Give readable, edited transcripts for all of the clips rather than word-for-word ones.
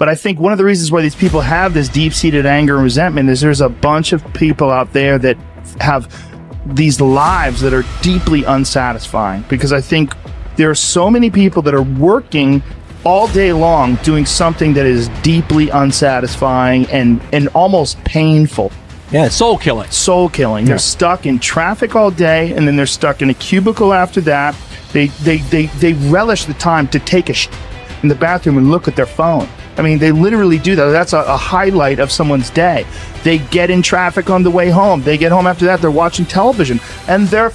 But I think one of the reasons why these people have this deep-seated anger and resentment is there's a bunch of people out there that have these lives that are deeply unsatisfying, because I think there are so many people that are working all day long doing something that is deeply unsatisfying and almost painful. Yeah, soul killing. Soul killing. They're stuck in traffic all day, and then they're stuck in a cubicle after that. They relish the time to take a in the bathroom and look at their phone. I mean, they literally do that. That's a highlight of someone's day. They get in traffic on the way home. They get home after that, they're watching television, and they're...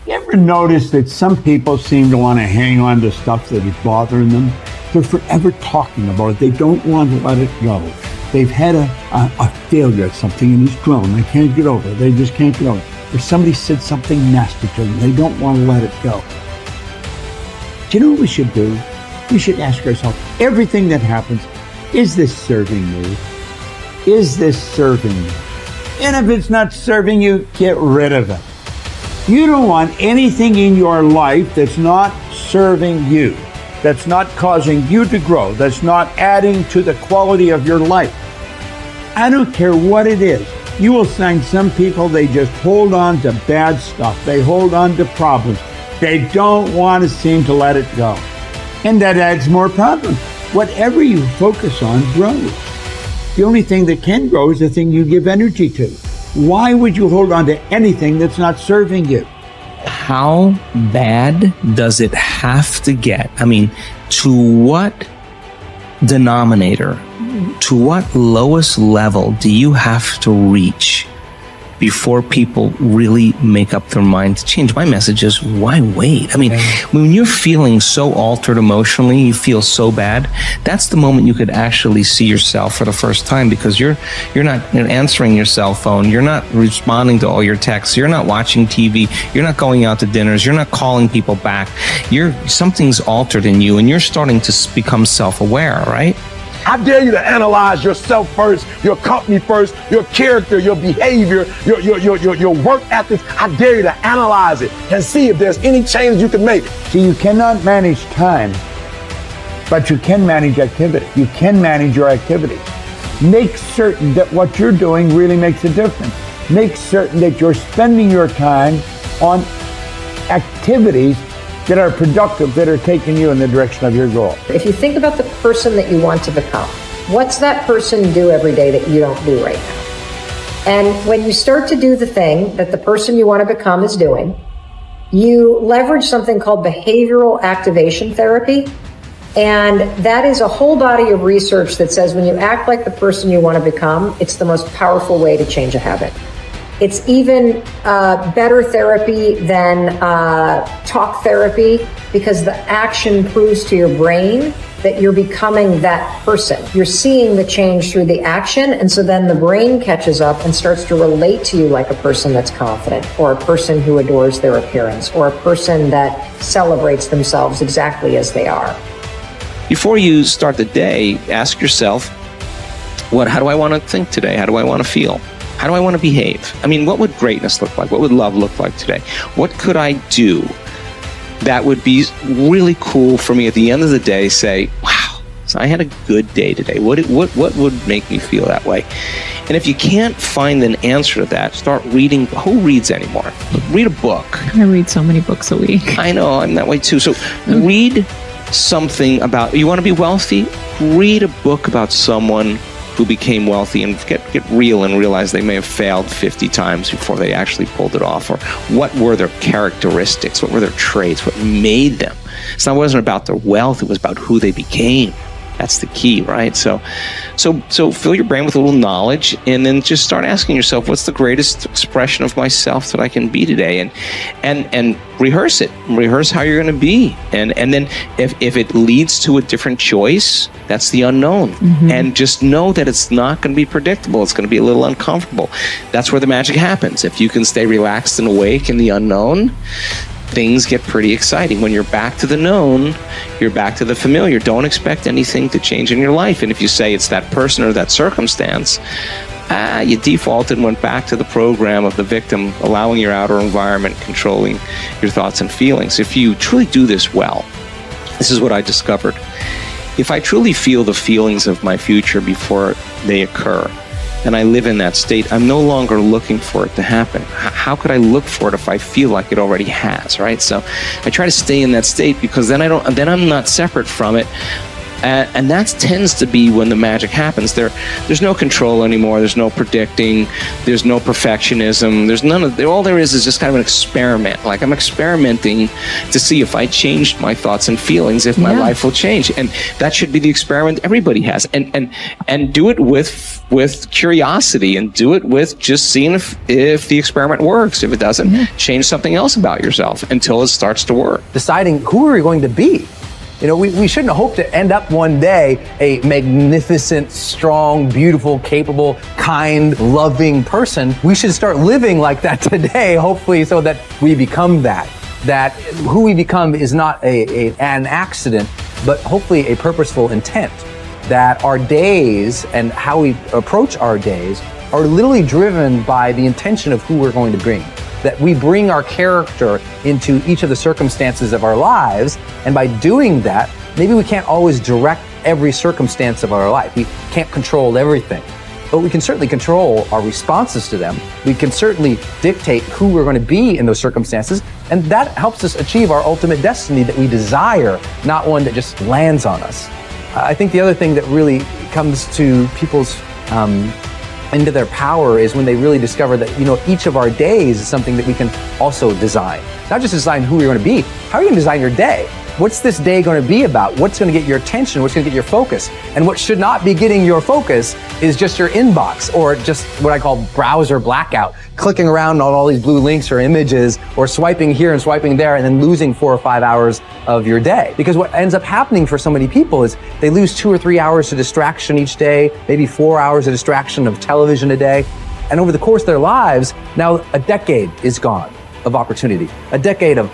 You ever notice that some people seem to want to hang on to stuff that is bothering them? They're forever talking about it. They don't want to let it go. They've had a failure at something and it's grown. They can't get over it. They just can't get over it. Or somebody said something nasty to them. They don't want to let it go. Do you know what we should do? We should ask ourselves, everything that happens, is this serving me? Is this serving me? And if it's not serving you, get rid of it. You don't want anything in your life that's not serving you, that's not causing you to grow, that's not adding to the quality of your life. I don't care what it is. You will find some people, they just hold on to bad stuff. They hold on to problems. They don't want to seem to let it go. And that adds more problems. Whatever you focus on grows. The only thing that can grow is the thing you give energy to. Why would you hold on to anything that's not serving you? How bad does it have to get? I mean, to what denominator, to what lowest level do you have to reach before people really make up their mind to change? My message is, why wait? I mean, when you're feeling so altered emotionally, you feel so bad, that's the moment you could actually see yourself for the first time, because you're not answering your cell phone, you're not responding to all your texts, you're not watching TV, you're not going out to dinners, you're not calling people back. Something's altered in you, and you're starting to become self-aware, right? I dare you to analyze yourself first, your company first, your character, your behavior, your work ethics. I dare you to analyze it and see if there's any change you can make. See, you cannot manage time, but you can manage activity. You can manage your activities. Make certain that what you're doing really makes a difference. Make certain that you're spending your time on activities that are productive, that are taking you in the direction of your goal. If you think about the person that you want to become, what's that person do every day that you don't do right now? And when you start to do the thing that the person you want to become is doing, you leverage something called behavioral activation therapy. And that is a whole body of research that says when you act like the person you want to become, it's the most powerful way to change a habit. It's even better therapy than talk therapy, because the action proves to your brain that you're becoming that person. You're seeing the change through the action, and so then the brain catches up and starts to relate to you like a person that's confident, or a person who adores their appearance, or a person that celebrates themselves exactly as they are. Before you start the day, ask yourself, how do I want to think today? How do I want to feel? How do I want to behave? I mean, what would greatness look like? What would love look like today? What could I do that would be really cool for me at the end of the day? Say, wow, so I had a good day today. What would make me feel that way? And if you can't find an answer to that, start reading. Who reads anymore? Read a book. I read so many books a week. I know, I'm that way too. So read something about, you want to be wealthy? Read a book about someone who became wealthy, and get real and realize they may have failed 50 times before they actually pulled it off. Or what were their characteristics? What were their traits? What made them? It wasn't about their wealth. It was about who they became. That's the key, right? So fill your brain with a little knowledge, and then just start asking yourself, what's the greatest expression of myself that I can be today? And rehearse it. Rehearse how you're going to be. And then if it leads to a different choice, that's the unknown. Mm-hmm. And just know that it's not going to be predictable. It's going to be a little uncomfortable. That's where the magic happens. If you can stay relaxed and awake in the unknown, things get pretty exciting. When you're back to the known, you're back to the familiar. Don't expect anything to change in your life. And if you say it's that person or that circumstance, you defaulted and went back to the program of the victim, allowing your outer environment controlling your thoughts and feelings. If you truly do this well, this is what I discovered. if I truly feel the feelings of my future before they occur, and I live in that state, I'm no longer looking for it to happen. How could I look for it if I feel like it already has, right? So I try to stay in that state, because then I'm not separate from it. And that tends to be when the magic happens. There's no control anymore. There's no predicting. There's no perfectionism. There's none of. All there is just kind of an experiment. Like, I'm experimenting to see if I changed my thoughts and feelings, if my life will change. And that should be the experiment everybody has. And do it with curiosity, and do it with just seeing if the experiment works. If it doesn't, change something else about yourself until it starts to work. Deciding who are we going to be. You know, we shouldn't hope to end up one day a magnificent, strong, beautiful, capable, kind, loving person. We should start living like that today, hopefully, so that we become that. That who we become is not an accident, but hopefully a purposeful intent. That our days and how we approach our days are literally driven by the intention of who we're going to bring. That we bring our character into each of the circumstances of our lives, and by doing that, maybe we can't always direct every circumstance of our life. We can't control everything, but we can certainly control our responses to them. We can certainly dictate who we're going to be in those circumstances, and that helps us achieve our ultimate destiny that we desire, not one that just lands on us. I think the other thing that really comes to people's into their power is when they really discover that, you know, each of our days is something that we can also design. Not just design who you're going to be. How are you going to design your day? What's this day going to be about? What's going to get your attention? What's going to get your focus? And what should not be getting your focus is just your inbox, or just what I call browser blackout, clicking around on all these blue links or images, or swiping here and swiping there, and then losing 4 or 5 hours of your day. Because what ends up happening for so many people is they lose 2 or 3 hours to distraction each day, maybe 4 hours of distraction of television a day. And over the course of their lives, now a decade is gone of opportunity, a decade of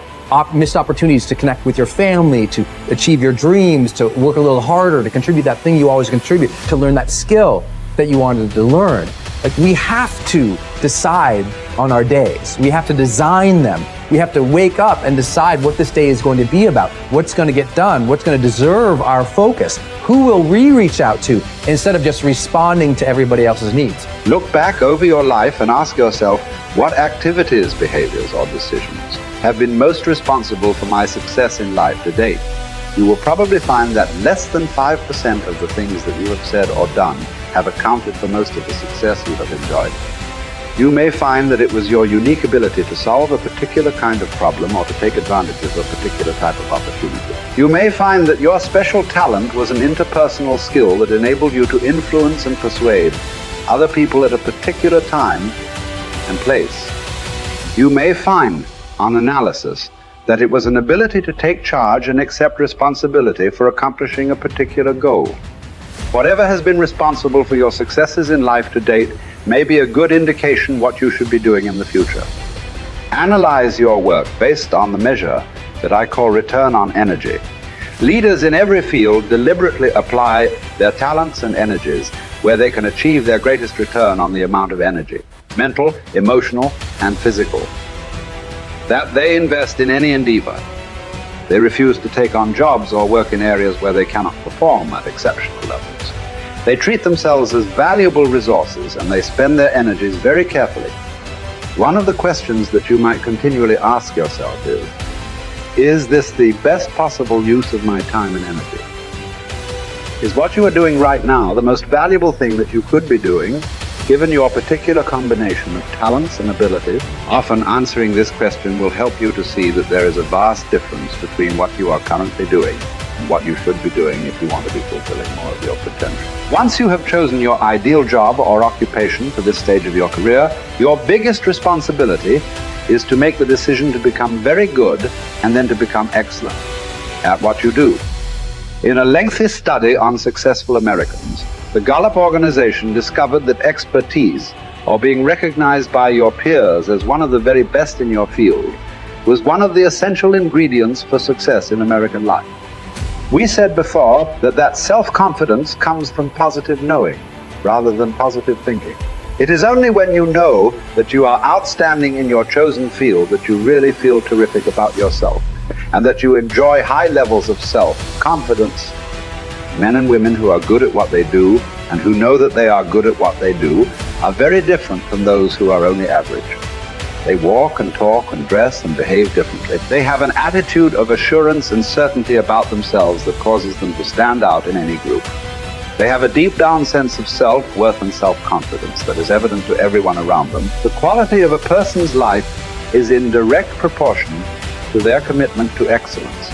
missed opportunities to connect with your family, to achieve your dreams, to work a little harder, to contribute that thing you always contribute, to learn that skill that you wanted to learn. Like, we have to decide on our days. We have to design them. We have to wake up and decide what this day is going to be about, what's going to get done, what's going to deserve our focus, who will we reach out to, instead of just responding to everybody else's needs. Look back over your life and ask yourself, what activities, behaviors, or decisions have been most responsible for my success in life to date? You will probably find that less than 5% of the things that you have said or done have accounted for most of the success you have enjoyed. You may find that it was your unique ability to solve a particular kind of problem or to take advantage of a particular type of opportunity. You may find that your special talent was an interpersonal skill that enabled you to influence and persuade other people at a particular time and place. You may find, on analysis, that it was an ability to take charge and accept responsibility for accomplishing a particular goal. Whatever has been responsible for your successes in life to date may be a good indication what you should be doing in the future. Analyze your work based on the measure that I call return on energy. Leaders in every field deliberately apply their talents and energies where they can achieve their greatest return on the amount of energy, mental, emotional, and physical, that they invest in any endeavor. They refuse to take on jobs or work in areas where they cannot perform at exceptional levels. They treat themselves as valuable resources, and they spend their energies very carefully. One of the questions that you might continually ask yourself is this the best possible use of my time and energy? Is what you are doing right now the most valuable thing that you could be doing, given your particular combination of talents and abilities? Often answering this question will help you to see that there is a vast difference between what you are currently doing and what you should be doing if you want to be fulfilling more of your potential. Once you have chosen your ideal job or occupation for this stage of your career, your biggest responsibility is to make the decision to become very good and then to become excellent at what you do. In a lengthy study on successful Americans, the Gallup organization discovered that expertise, or being recognized by your peers as one of the very best in your field, was one of the essential ingredients for success in American life. We said before that self-confidence comes from positive knowing rather than positive thinking. It is only when you know that you are outstanding in your chosen field that you really feel terrific about yourself, and that you enjoy high levels of self-confidence, Men and women who are good at what they do and who know that they are good at what they do are very different from those who are only average. They walk and talk and dress and behave differently. They have an attitude of assurance and certainty about themselves that causes them to stand out in any group. They have a deep down sense of self-worth and self-confidence that is evident to everyone around them. The quality of a person's life is in direct proportion to their commitment to excellence,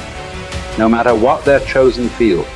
no matter what their chosen field.